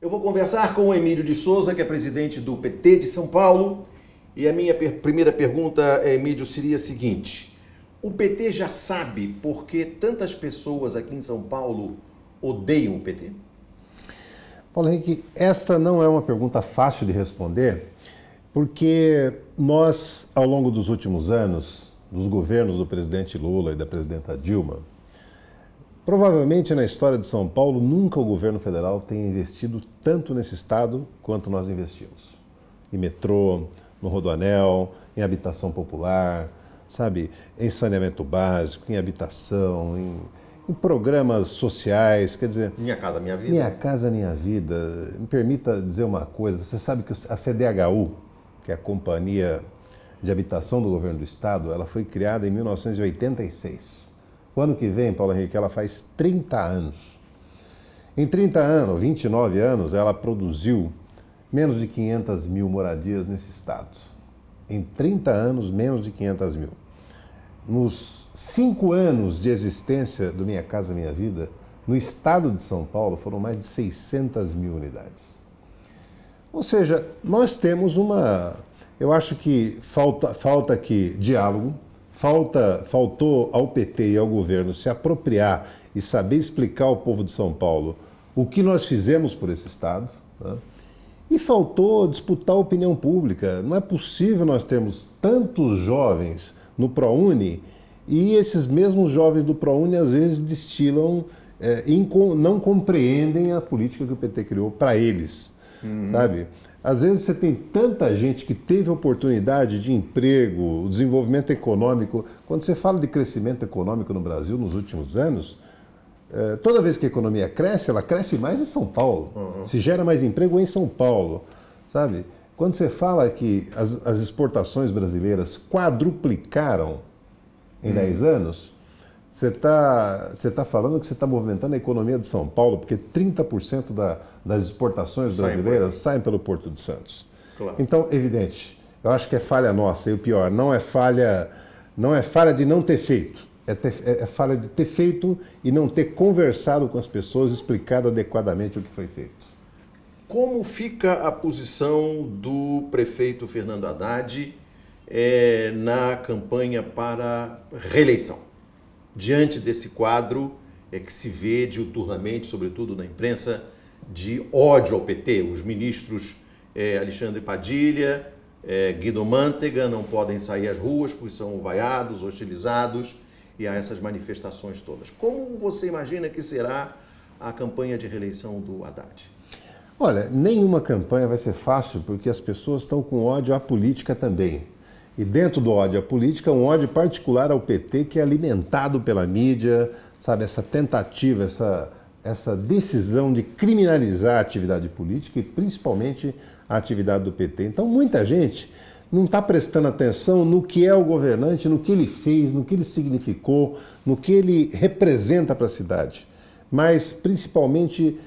Eu vou conversar com o Emílio de Souza, que é presidente do PT de São Paulo. E a minha primeira pergunta, Emílio, seria a seguinte: o PT já sabe por que tantas pessoas aqui em São Paulo odeiam o PT? Paulo Henrique, esta não é uma pergunta fácil de responder, porque nós, ao longo dos últimos anos, dos governos do presidente Lula e da presidenta Dilma, provavelmente na história de São Paulo, nunca o governo federal tem investido tanto nesse estado quanto nós investimos. Em metrô, no Rodoanel, em habitação popular, sabe, em saneamento básico, em habitação, em programas sociais, quer dizer... Minha Casa Minha Vida. Minha Casa Minha Vida. Me permita dizer uma coisa, você sabe que a CDHU, que é a Companhia de Habitação do Governo do Estado, ela foi criada em 1986. O ano que vem, Paulo Henrique, ela faz 30 anos. Em 30 anos, 29 anos, ela produziu menos de 500 mil moradias nesse estado. Em 30 anos, menos de 500 mil. Nos 5 anos de existência do Minha Casa Minha Vida, no estado de São Paulo, foram mais de 600 mil unidades. Ou seja, nós temos uma... Eu acho que falta aqui diálogo, faltou ao PT e ao governo se apropriar e saber explicar ao povo de São Paulo o que nós fizemos por esse estado, né? E faltou disputar a opinião pública. Não é possível nós termos tantos jovens no ProUni e esses mesmos jovens do ProUni às vezes destilam, não compreendem a política que o PT criou para eles, sabe? Às vezes você tem tanta gente que teve oportunidade de emprego, desenvolvimento econômico. Quando você fala de crescimento econômico no Brasil nos últimos anos, toda vez que a economia cresce, ela cresce mais em São Paulo. Se gera mais emprego em São Paulo, sabe? Quando você fala que as exportações brasileiras quadruplicaram em 10 anos, você tá falando que você está movimentando a economia de São Paulo, porque 30% das exportações brasileiras saem pelo Porto de Santos. Claro. Então, evidente, eu acho que é falha nossa, e o pior, não é falha de não ter feito, é falha de ter feito e não ter conversado com as pessoas, explicado adequadamente o que foi feito. Como fica a posição do prefeito Fernando Haddad na campanha para reeleição? Diante desse quadro que se vê diuturnamente, sobretudo na imprensa, de ódio ao PT. Os ministros Alexandre Padilha, Guido Mantega não podem sair às ruas porque são vaiados, hostilizados, e há essas manifestações todas. Como você imagina que será a campanha de reeleição do Haddad? Olha, nenhuma campanha vai ser fácil porque as pessoas estão com ódio à política também. E dentro do ódio à política, um ódio particular ao PT que é alimentado pela mídia, sabe, essa tentativa, essa decisão de criminalizar a atividade política e principalmente a atividade do PT. Então muita gente não está prestando atenção no que é o governante, no que ele fez, no que ele significou, no que ele representa para a cidade, mas principalmente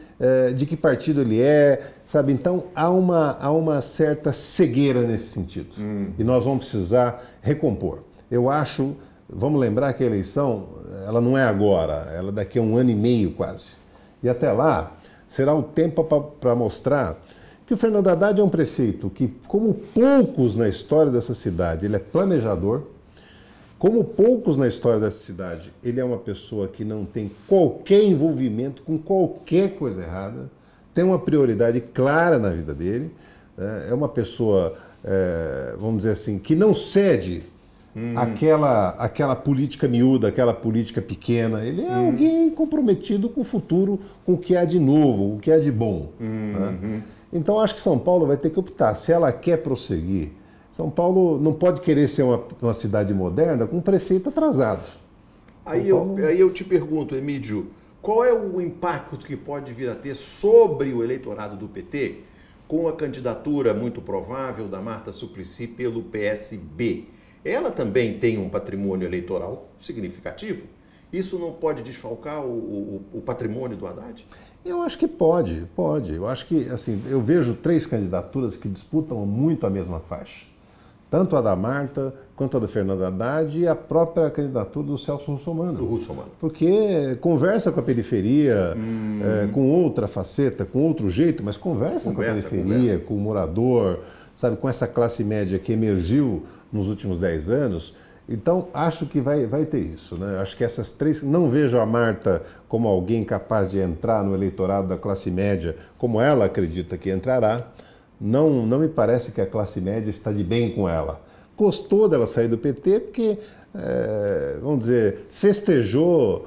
de que partido ele é, sabe? Então há uma certa cegueira nesse sentido e nós vamos precisar recompor. Eu acho, vamos lembrar que a eleição, ela não é agora, ela é daqui a 1 ano e meio quase. E até lá será o tempo para mostrar que o Fernando Haddad é um prefeito que, como poucos na história dessa cidade, ele é planejador. Como poucos na história dessa cidade, ele é uma pessoa que não tem qualquer envolvimento com qualquer coisa errada, tem uma prioridade clara na vida dele, é uma pessoa, vamos dizer assim, que não cede aquela política miúda, aquela política pequena. Ele é alguém comprometido com o futuro, com o que há de novo, o que há de bom. Né? Então acho que São Paulo vai ter que optar, se ela quer prosseguir. São Paulo não pode querer ser uma cidade moderna com um prefeito atrasado. Aí eu te pergunto, Emílio, qual é o impacto que pode vir a ter sobre o eleitorado do PT com a candidatura muito provável da Marta Suplicy pelo PSB? Ela também tem um patrimônio eleitoral significativo? Isso não pode desfalcar o patrimônio do Haddad? Eu acho que pode. Eu acho que, assim, eu vejo 3 candidaturas que disputam muito a mesma faixa. Tanto a da Marta, quanto a da Fernanda Haddad e a própria candidatura do Celso Russomano. Do Russomano. Porque conversa com a periferia, com outra faceta, com outro jeito, mas conversa com a periferia, com o morador, sabe, com essa classe média que emergiu nos últimos 10 anos. Então, acho que vai ter isso, né? Acho que essas três... Não vejo a Marta como alguém capaz de entrar no eleitorado da classe média, como ela acredita que entrará. Não me parece que a classe média está de bem com ela. Gostou dela sair do PT porque, vamos dizer, festejou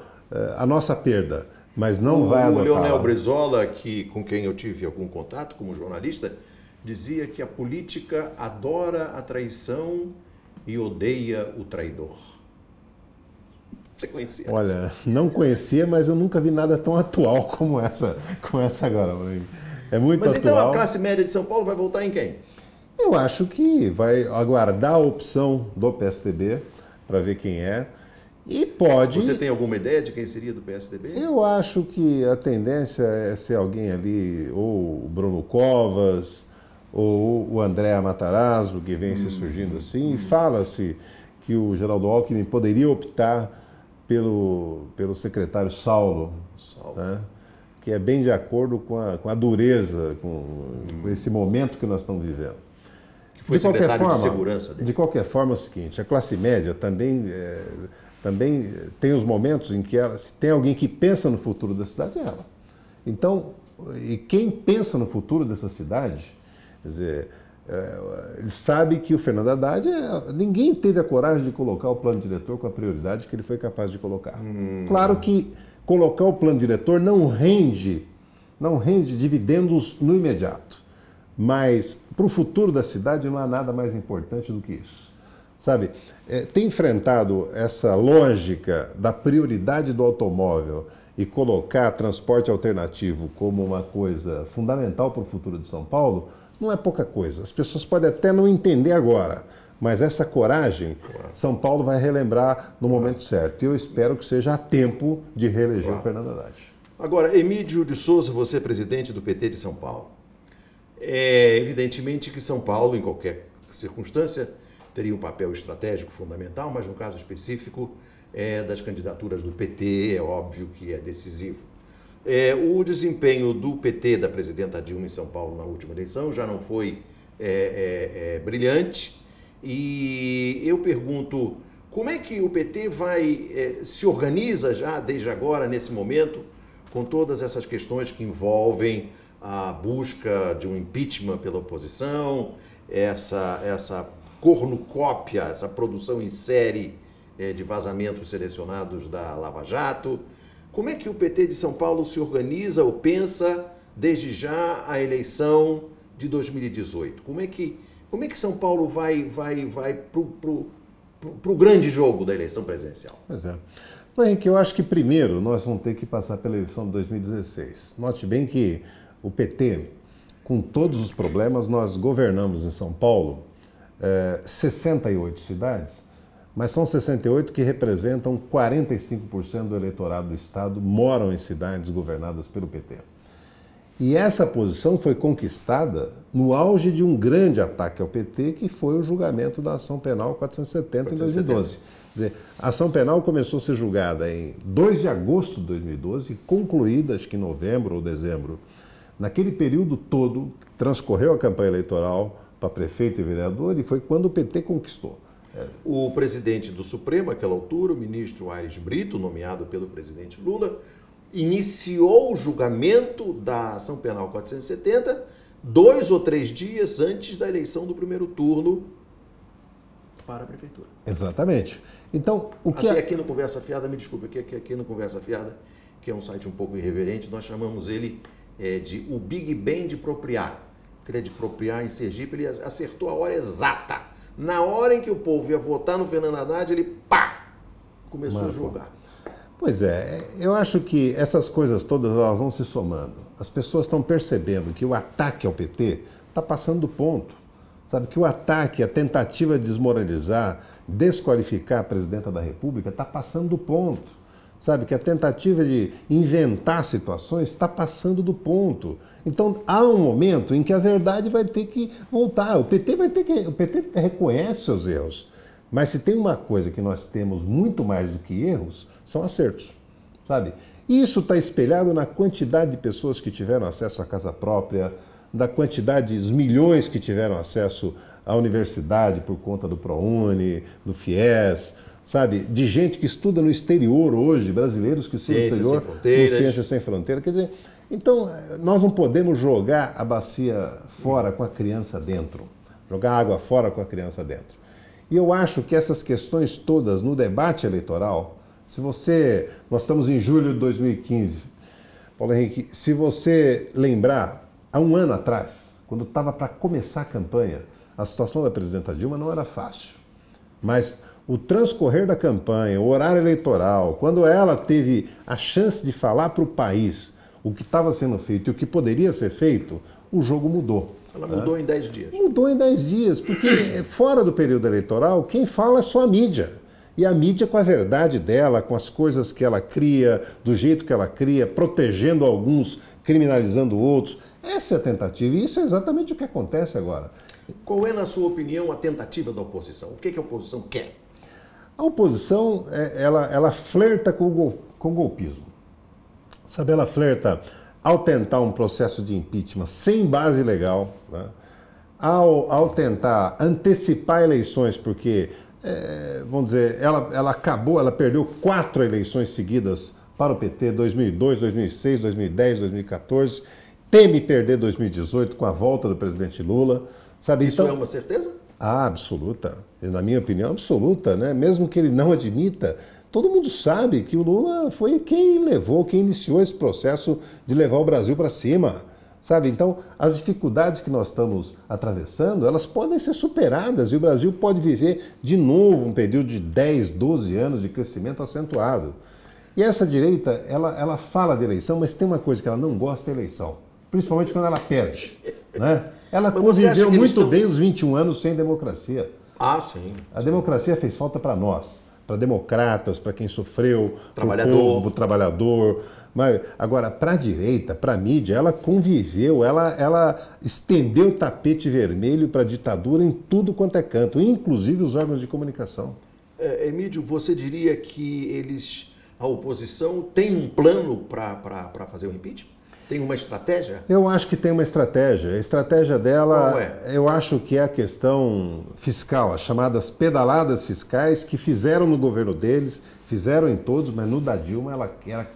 a nossa perda, mas não vai adotar. O Leonel Brizola, com quem eu tive algum contato como jornalista, dizia que a política adora a traição e odeia o traidor. Você conhecia? Olha, não conhecia, mas eu nunca vi nada tão atual como essa agora. É muito atual. Mas então a classe média de São Paulo vai votar em quem? Eu acho que vai aguardar a opção do PSDB para ver quem é. E pode... Você tem alguma ideia de quem seria do PSDB? Eu acho que a tendência é ser alguém ali, ou o Bruno Covas, ou o André Matarazzo, que vem se surgindo assim. Fala-se que o Geraldo Alckmin poderia optar pelo secretário Saulo. Né? Que é bem de acordo com a dureza, com esse momento que nós estamos vivendo. Que foi secretário de segurança dele. De qualquer forma, é o seguinte, a classe média também tem os momentos em que se tem alguém que pensa no futuro da cidade, é ela. Então, e quem pensa no futuro dessa cidade, quer dizer, ele sabe que o Fernando Haddad, ninguém teve a coragem de colocar o plano diretor com a prioridade que ele foi capaz de colocar. Claro que colocar o plano diretor não rende dividendos no imediato, mas para o futuro da cidade não há nada mais importante do que isso. Sabe, tem enfrentado essa lógica da prioridade do automóvel e colocar transporte alternativo como uma coisa fundamental para o futuro de São Paulo, não é pouca coisa. As pessoas podem até não entender agora, mas essa coragem, São Paulo vai relembrar no momento certo. E eu espero que seja a tempo de reeleger o Fernando Haddad. Agora, Emídio de Souza, você é presidente do PT de São Paulo. É evidentemente que São Paulo, em qualquer circunstância, teria um papel estratégico fundamental, mas no caso específico das candidaturas do PT, é óbvio que é decisivo. O desempenho do PT, da presidenta Dilma em São Paulo na última eleição, já não foi brilhante. E eu pergunto, como é que o PT se organiza já, desde agora, nesse momento, com todas essas questões que envolvem a busca de um impeachment pela oposição, essa cornucópia, essa produção em série de vazamentos selecionados da Lava Jato? Como é que o PT de São Paulo se organiza ou pensa desde já a eleição de 2018? Como é que São Paulo vai para o grande jogo da eleição presidencial? Pois é. Henrique, eu acho que primeiro nós vamos ter que passar pela eleição de 2016. Note bem que o PT, com todos os problemas, nós governamos em São Paulo 68 cidades, mas são 68 que representam 45% do eleitorado do Estado, moram em cidades governadas pelo PT. E essa posição foi conquistada no auge de um grande ataque ao PT, que foi o julgamento da ação penal 470 em 2012. Quer dizer, a ação penal começou a ser julgada em 2 de agosto de 2012 e concluída, acho que em novembro ou dezembro. Naquele período todo, transcorreu a campanha eleitoral para prefeito e vereador e foi quando o PT conquistou. O presidente do Supremo, àquela altura, o ministro Aires Brito, nomeado pelo presidente Lula, iniciou o julgamento da ação penal 470 2 ou 3 dias antes da eleição do primeiro turno para a prefeitura. Exatamente. Então, aqui no Conversa Fiada, me desculpe, aqui no Conversa Fiada, que é um site um pouco irreverente, nós chamamos ele de o Big Bang de Propriar. Queria de Propriar em Sergipe, ele acertou a hora exata. Na hora em que o povo ia votar no Fernando Haddad, ele começou a julgar. Pois é, eu acho que essas coisas todas elas vão se somando. As pessoas estão percebendo que o ataque ao PT está passando do ponto. Sabe, que o ataque, a tentativa de desmoralizar, desqualificar a presidenta da República está passando do ponto. sabe? Que a tentativa de inventar situações está passando do ponto. Então há um momento em que a verdade vai ter que voltar. O PT reconhece seus erros, mas se tem uma coisa que nós temos muito mais do que erros, são acertos, sabe? Isso está espelhado na quantidade de pessoas que tiveram acesso à casa própria, da quantidade, os milhões que tiveram acesso à universidade por conta do ProUni, do FIES, sabe? De gente que estuda no exterior hoje, brasileiros que estudam no exterior, com Ciências Sem Fronteiras. Quer dizer, então, nós não podemos jogar a bacia fora com a criança dentro, jogar água fora com a criança dentro. E eu acho que essas questões todas no debate eleitoral, nós estamos em julho de 2015, Paulo Henrique, se você lembrar, há um ano atrás, quando estava para começar a campanha, a situação da presidenta Dilma não era fácil. Mas o transcorrer da campanha, o horário eleitoral, quando ela teve a chance de falar para o país o que estava sendo feito e o que poderia ser feito, o jogo mudou. Ela mudou em 10 dias. Mudou em 10 dias, porque fora do período eleitoral, quem fala é só a mídia. E a mídia com a verdade dela, com as coisas que ela cria, do jeito que ela cria, protegendo alguns, criminalizando outros. Essa é a tentativa, e isso é exatamente o que acontece agora. Qual é, na sua opinião, a tentativa da oposição? O que a oposição quer? A oposição, ela flerta com o golpismo. Sabe, ela flerta ao tentar um processo de impeachment sem base legal, né? Ao tentar antecipar eleições, porque, vamos dizer, ela perdeu 4 eleições seguidas para o PT, 2002, 2006, 2010, 2014, teme perder 2018 com a volta do presidente Lula. Sabe? Isso então, é uma certeza? Absoluta. Na minha opinião, absoluta, né? Mesmo que ele não admita, todo mundo sabe que o Lula foi quem iniciou esse processo de levar o Brasil para cima. Sabe? Então, as dificuldades que nós estamos atravessando, elas podem ser superadas e o Brasil pode viver de novo um período de 10, 12 anos de crescimento acentuado. E essa direita, ela fala de eleição, mas tem uma coisa que ela não gosta, é eleição. Principalmente quando ela perde, né? Ela conviveu muito bem os 21 anos sem democracia. Ah, sim. A democracia fez falta para nós, para democratas, para quem sofreu, trabalhador, pro trabalhador. Mas agora, para a direita, para a mídia, ela conviveu, ela estendeu o tapete vermelho para a ditadura em tudo quanto é canto, inclusive os órgãos de comunicação. Emílio, você diria que a oposição tem um plano para fazer o impeachment? Tem uma estratégia? Eu acho que tem uma estratégia. A estratégia dela, qual é? Eu acho que é a questão fiscal, as chamadas pedaladas fiscais que fizeram no governo deles, fizeram em todos, mas no da Dilma ela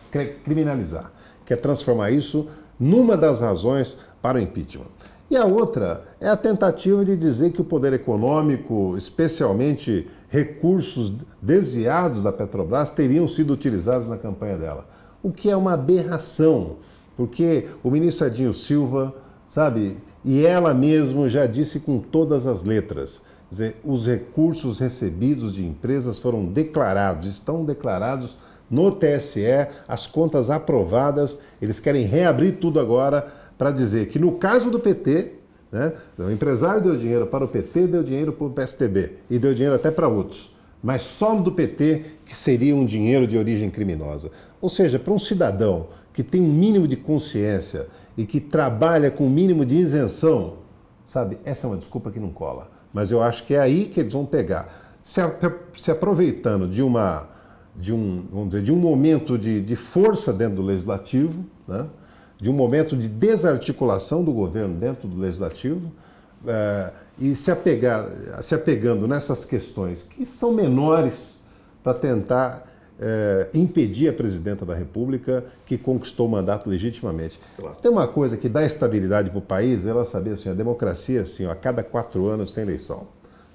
quer criminalizar, quer transformar isso numa das razões para o impeachment. E a outra é a tentativa de dizer que o poder econômico, especialmente recursos desviados da Petrobras, teriam sido utilizados na campanha dela, o que é uma aberração. Porque o ministro Edinho Silva, sabe, e ela mesma já disse com todas as letras, quer dizer, os recursos recebidos de empresas foram declarados, estão declarados no TSE, as contas aprovadas, eles querem reabrir tudo agora para dizer que no caso do PT, né, o empresário deu dinheiro para o PT, deu dinheiro para o PSDB e deu dinheiro até para outros. Mas só do PT que seria um dinheiro de origem criminosa. Ou seja, para um cidadão que tem um mínimo de consciência e que trabalha com um mínimo de isenção, sabe, essa é uma desculpa que não cola. Mas eu acho que é aí que eles vão pegar. Se aproveitando vamos dizer, de um momento de força dentro do Legislativo, né, de um momento de desarticulação do governo dentro do Legislativo, e se apegando nessas questões que são menores para tentar impedir a presidenta da República que conquistou o mandato legitimamente. Claro. Tem uma coisa que dá estabilidade para o país, ela saber assim, a democracia assim, a cada 4 anos tem eleição,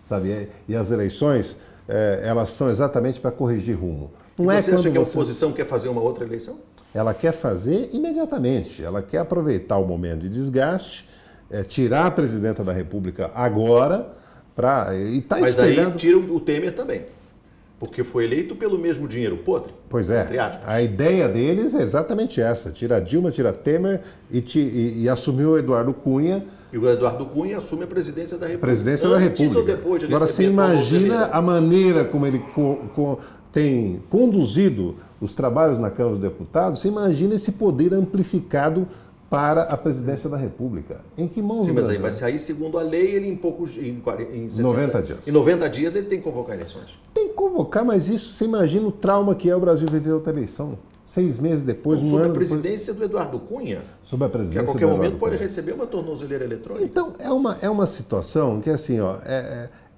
sabe? E as eleições elas são exatamente para corrigir rumo. Não é você acha que a oposição quer fazer uma outra eleição? Ela quer fazer imediatamente, ela quer aproveitar o momento de desgaste, tirar a presidenta da República agora, e está espelhando... Mas aí tira o Temer também, porque foi eleito pelo mesmo dinheiro podre. Pois é, a ideia deles é exatamente essa, tira a Dilma, tira Temer e assumiu o Eduardo Cunha. E o Eduardo Cunha assume a presidência da República. Presidência da República. Ou depois de agora você imagina a maneira como ele tem conduzido os trabalhos na Câmara dos Deputados, você imagina esse poder amplificado para a presidência da República. Em que mãos? Sim, mas aí vai sair, segundo a lei, ele em 90 dias. Em 90 dias ele tem que convocar eleições. Tem que convocar, mas isso, você imagina o trauma que é o Brasil viver outra eleição. 6 meses depois, sob a presidência do Eduardo Cunha, sob a presidência que a qualquer momento pode receber uma tornozeleira eletrônica. Então, é uma situação que, assim, ó,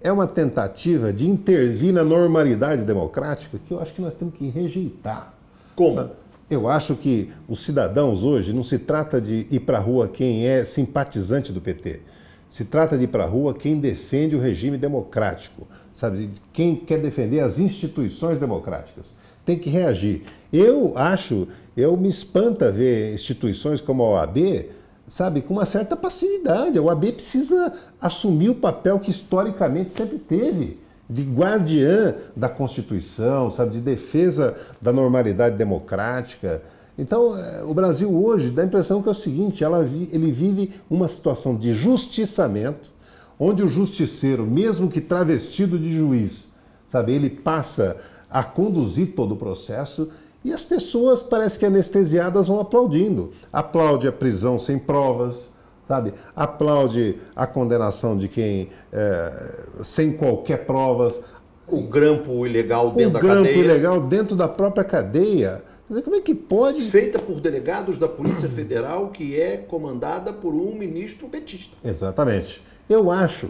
é uma tentativa de intervir na normalidade democrática que eu acho que nós temos que rejeitar. Como? Sabe? Eu acho que os cidadãos hoje não se trata de ir para a rua quem é simpatizante do PT. Se trata de ir para a rua quem defende o regime democrático, sabe? Quem quer defender as instituições democráticas. Tem que reagir. Eu me espanta ver instituições como a OAB, sabe, com uma certa passividade. A OAB precisa assumir o papel que historicamente sempre teve, de guardiã da Constituição, sabe, de defesa da normalidade democrática. Então, o Brasil hoje dá a impressão que é o seguinte, ele vive uma situação de justiçamento, onde o justiceiro, mesmo que travestido de juiz, sabe, ele passa a conduzir todo o processo e as pessoas, parece que anestesiadas, vão aplaudindo. Aplaude a prisão sem provas, sabe? Aplaude a condenação de quem sem qualquer provas. O grampo ilegal dentro da cadeia. O grampo ilegal dentro da própria cadeia. Como é que pode? Feita por delegados da Polícia Federal, que é comandada por um ministro petista. Exatamente. Eu acho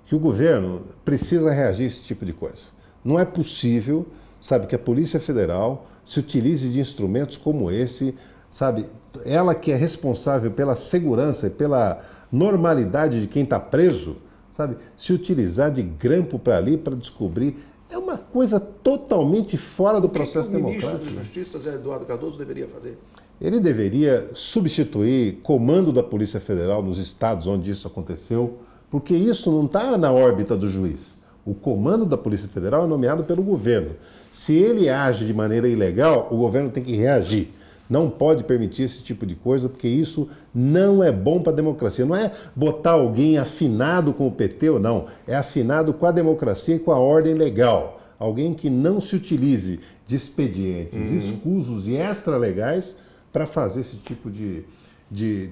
que o governo precisa reagir a esse tipo de coisa. Não é possível, sabe, que a Polícia Federal se utilize de instrumentos como esse, sabe, ela que é responsável pela segurança e pela normalidade de quem está preso, sabe, se utilizar de grampo para ali para descobrir, é uma coisa totalmente fora do processo democrático. O ministro da Justiça, Zé Eduardo Cardoso, deveria fazer? Ele deveria substituir comando da Polícia Federal nos estados onde isso aconteceu, porque isso não está na órbita do juiz. O comando da Polícia Federal é nomeado pelo governo. Se ele age de maneira ilegal, o governo tem que reagir. Não pode permitir esse tipo de coisa, porque isso não é bom para a democracia. Não é botar alguém afinado com o PT ou não. É afinado com a democracia e com a ordem legal. Alguém que não se utilize de expedientes escusos e extralegais para fazer esse tipo de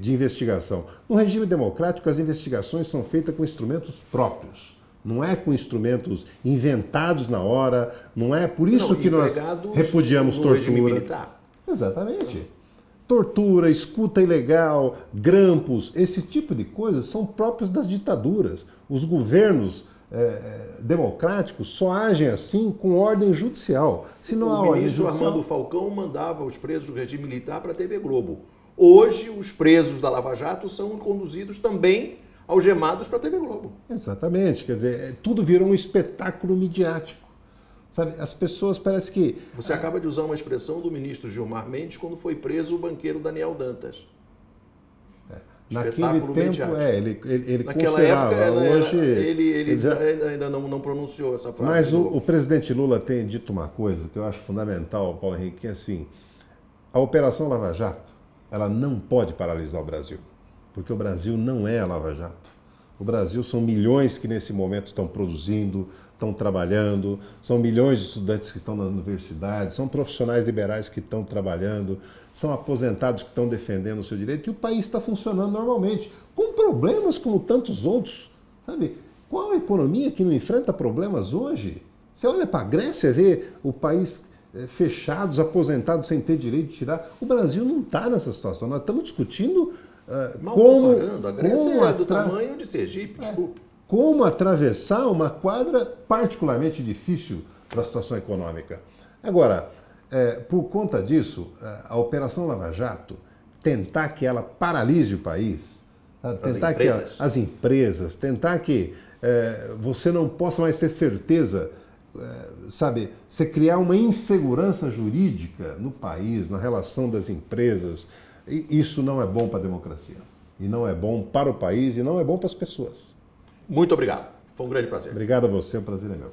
investigação. No regime democrático, as investigações são feitas com instrumentos próprios. Não é com instrumentos inventados na hora, não é por isso que nós repudiamos tortura. Exatamente. Tortura, escuta ilegal, grampos, esse tipo de coisas são próprios das ditaduras. Os governos democráticos só agem assim com ordem judicial. Se não há ordem judicial... O ministro Armando Falcão mandava os presos do regime militar para a TV Globo. Hoje, os presos da Lava Jato são conduzidos também algemados para a TV Globo. Exatamente, quer dizer, tudo virou um espetáculo midiático. Sabe, as pessoas parece que... Você acaba de usar uma expressão do ministro Gilmar Mendes quando foi preso o banqueiro Daniel Dantas. Naquele tempo, ele naquela considerava, época, hoje... ele já... ainda não pronunciou essa frase. Mas o presidente Lula tem dito uma coisa que eu acho fundamental, Paulo Henrique, que é assim, a Operação Lava Jato, ela não pode paralisar o Brasil. Porque o Brasil não é a Lava Jato. O Brasil são milhões que nesse momento estão produzindo, estão trabalhando, são milhões de estudantes que estão nas universidades, são profissionais liberais que estão trabalhando, são aposentados que estão defendendo o seu direito, e o país está funcionando normalmente, com problemas como tantos outros. Sabe? Qual a economia que não enfrenta problemas hoje? Você olha para a Grécia, vê o país fechado, os aposentados sem ter direito de tirar. O Brasil não está nessa situação. Nós estamos discutindo comparando. A Grécia é do tamanho de Sergipe, desculpe. Como atravessar uma quadra particularmente difícil da situação econômica. Agora, por conta disso, a Operação Lava Jato, tentar que ela paralise o país, tentar que as empresas, tentar que você não possa mais ter certeza, sabe, você criar uma insegurança jurídica no país, na relação das empresas, isso não é bom para a democracia. E não é bom para o país e não é bom para as pessoas. Muito obrigado. Foi um grande prazer. Obrigado a você, o prazer é meu.